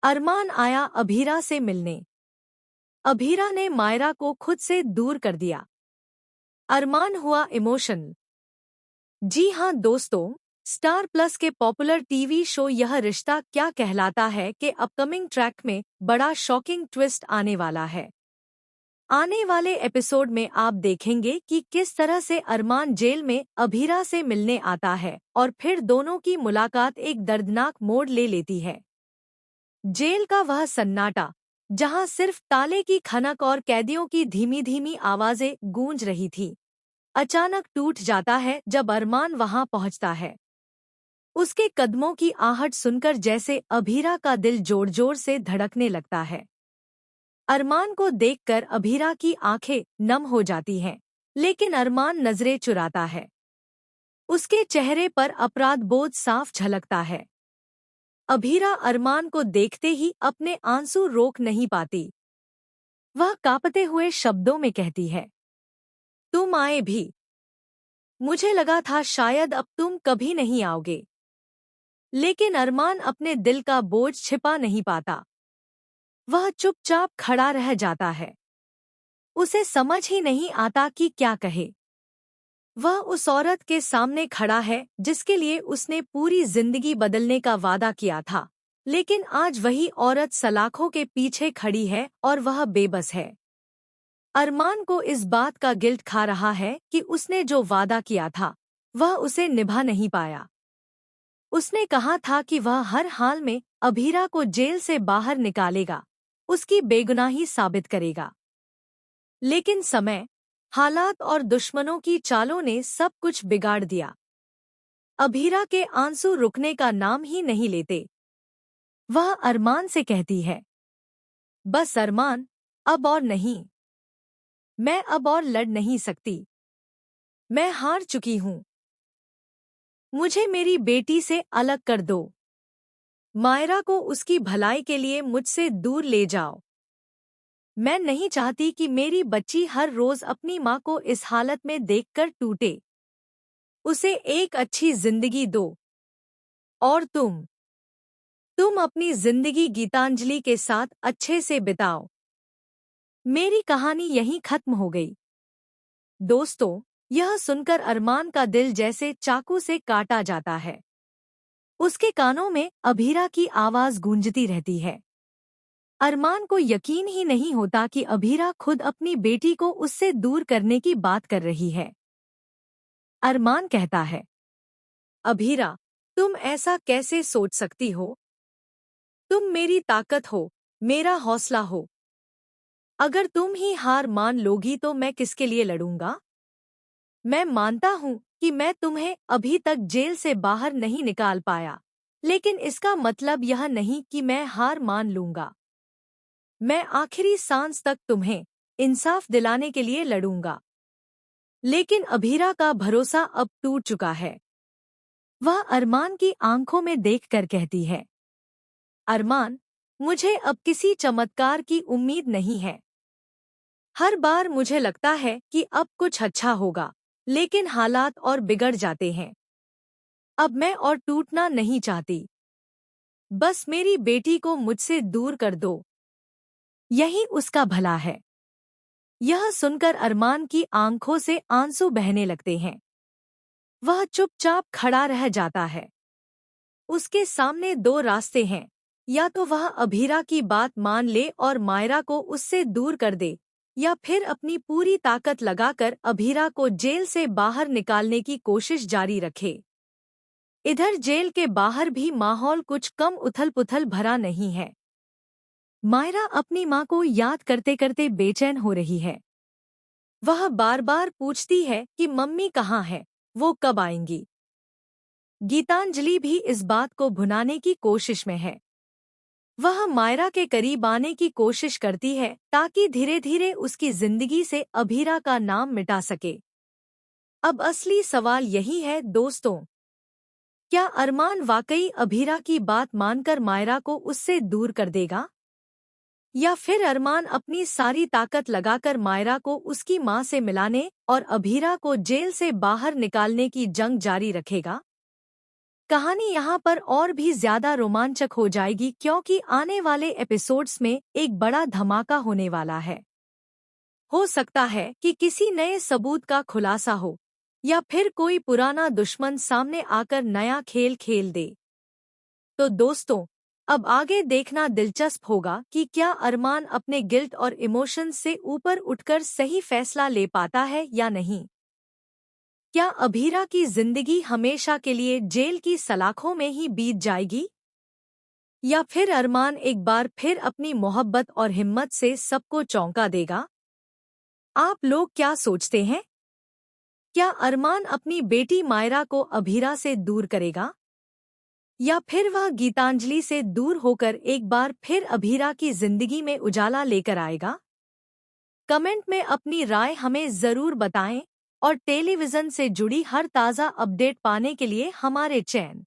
अरमान आया अभीरा से मिलने। अभीरा ने मायरा को खुद से दूर कर दिया। अरमान हुआ इमोशनल। जी हाँ दोस्तों, स्टार प्लस के पॉपुलर टीवी शो यह रिश्ता क्या कहलाता है के अपकमिंग ट्रैक में बड़ा शॉकिंग ट्विस्ट आने वाला है। आने वाले एपिसोड में आप देखेंगे कि किस तरह से अरमान जेल में अभीरा से मिलने आता है और फिर दोनों की मुलाकात एक दर्दनाक मोड़ ले लेती है। जेल का वह सन्नाटा, जहां सिर्फ ताले की खनक और कैदियों की धीमी धीमी आवाजें गूंज रही थी, अचानक टूट जाता है जब अरमान वहां पहुंचता है। उसके कदमों की आहट सुनकर जैसे अभीरा का दिल जोर जोर से धड़कने लगता है। अरमान को देखकर अभीरा की आंखें नम हो जाती हैं, लेकिन अरमान नजरें चुराता है। उसके चेहरे पर अपराध बोध साफ झलकता है। अभीरा अरमान को देखते ही अपने आंसू रोक नहीं पाती। वह कांपते हुए शब्दों में कहती है, तुम आए भी। मुझे लगा था शायद अब तुम कभी नहीं आओगे। लेकिन अरमान अपने दिल का बोझ छिपा नहीं पाता। वह चुपचाप खड़ा रह जाता है। उसे समझ ही नहीं आता कि क्या कहे। वह उस औरत के सामने खड़ा है जिसके लिए उसने पूरी जिंदगी बदलने का वादा किया था, लेकिन आज वही औरत सलाखों के पीछे खड़ी है और वह बेबस है। अरमान को इस बात का गिल्ट खा रहा है कि उसने जो वादा किया था वह उसे निभा नहीं पाया। उसने कहा था कि वह हर हाल में अभीरा को जेल से बाहर निकालेगा, उसकी बेगुनाही साबित करेगा। लेकिन समय, हालात और दुश्मनों की चालों ने सब कुछ बिगाड़ दिया। अभीरा के आंसू रुकने का नाम ही नहीं लेते। वह अरमान से कहती है, बस अरमान, अब और नहीं। मैं अब और लड़ नहीं सकती। मैं हार चुकी हूँ। मुझे मेरी बेटी से अलग कर दो। मायरा को उसकी भलाई के लिए मुझसे दूर ले जाओ। मैं नहीं चाहती कि मेरी बच्ची हर रोज अपनी माँ को इस हालत में देखकर टूटे। उसे एक अच्छी जिंदगी दो। और तुम अपनी जिंदगी गीतांजलि के साथ अच्छे से बिताओ। मेरी कहानी यहीं खत्म हो गई। दोस्तों, यह सुनकर अरमान का दिल जैसे चाकू से काटा जाता है। उसके कानों में अभीरा की आवाज गूंजती रहती है। अरमान को यकीन ही नहीं होता कि अभीरा खुद अपनी बेटी को उससे दूर करने की बात कर रही है। अरमान कहता है, अभीरा, तुम ऐसा कैसे सोच सकती हो? तुम मेरी ताकत हो, मेरा हौसला हो। अगर तुम ही हार मान लोगी तो मैं किसके लिए लड़ूंगा? मैं मानता हूँ कि मैं तुम्हें अभी तक जेल से बाहर नहीं निकाल पाया, लेकिन इसका मतलब यह नहीं कि मैं हार मान लूंगा। मैं आखिरी सांस तक तुम्हें इंसाफ दिलाने के लिए लड़ूंगा। लेकिन अभीरा का भरोसा अब टूट चुका है। वह अरमान की आंखों में देखकर कहती है, अरमान, मुझे अब किसी चमत्कार की उम्मीद नहीं है। हर बार मुझे लगता है कि अब कुछ अच्छा होगा, लेकिन हालात और बिगड़ जाते हैं। अब मैं और टूटना नहीं चाहती। बस मेरी बेटी को मुझसे दूर कर दो। यही उसका भला है। यह सुनकर अरमान की आंखों से आंसू बहने लगते हैं। वह चुपचाप खड़ा रह जाता है। उसके सामने दो रास्ते हैं, या तो वह अभीरा की बात मान ले और मायरा को उससे दूर कर दे, या फिर अपनी पूरी ताकत लगाकर अभीरा को जेल से बाहर निकालने की कोशिश जारी रखे। इधर जेल के बाहर भी माहौल कुछ कम उथल-पुथल भरा नहीं है। मायरा अपनी माँ को याद करते करते बेचैन हो रही है। वह बार बार पूछती है कि मम्मी कहाँ है, वो कब आएंगी। गीतांजलि भी इस बात को भुनाने की कोशिश में है। वह मायरा के करीब आने की कोशिश करती है ताकि धीरे धीरे उसकी जिंदगी से अभीरा का नाम मिटा सके। अब असली सवाल यही है दोस्तों, क्या अरमान वाकई अभीरा की बात मानकर मायरा को उससे दूर कर देगा? या फिर अरमान अपनी सारी ताकत लगाकर मायरा को उसकी माँ से मिलाने और अभीरा को जेल से बाहर निकालने की जंग जारी रखेगा? कहानी यहाँ पर और भी ज्यादा रोमांचक हो जाएगी क्योंकि आने वाले एपिसोड्स में एक बड़ा धमाका होने वाला है। हो सकता है कि किसी नए सबूत का खुलासा हो या फिर कोई पुराना दुश्मन सामने आकर नया खेल खेल दे। तो दोस्तों, अब आगे देखना दिलचस्प होगा कि क्या अरमान अपने गिल्ट और इमोशंस से ऊपर उठकर सही फैसला ले पाता है या नहीं। क्या अभीरा की जिंदगी हमेशा के लिए जेल की सलाखों में ही बीत जाएगी, या फिर अरमान एक बार फिर अपनी मोहब्बत और हिम्मत से सबको चौंका देगा। आप लोग क्या सोचते हैं? क्या अरमान अपनी बेटी मायरा को अभीरा से दूर करेगा, या फिर वह गीतांजलि से दूर होकर एक बार फिर अभीरा की जिंदगी में उजाला लेकर आएगा? कमेंट में अपनी राय हमें जरूर बताएं और टेलीविजन से जुड़ी हर ताज़ा अपडेट पाने के लिए हमारे चैनल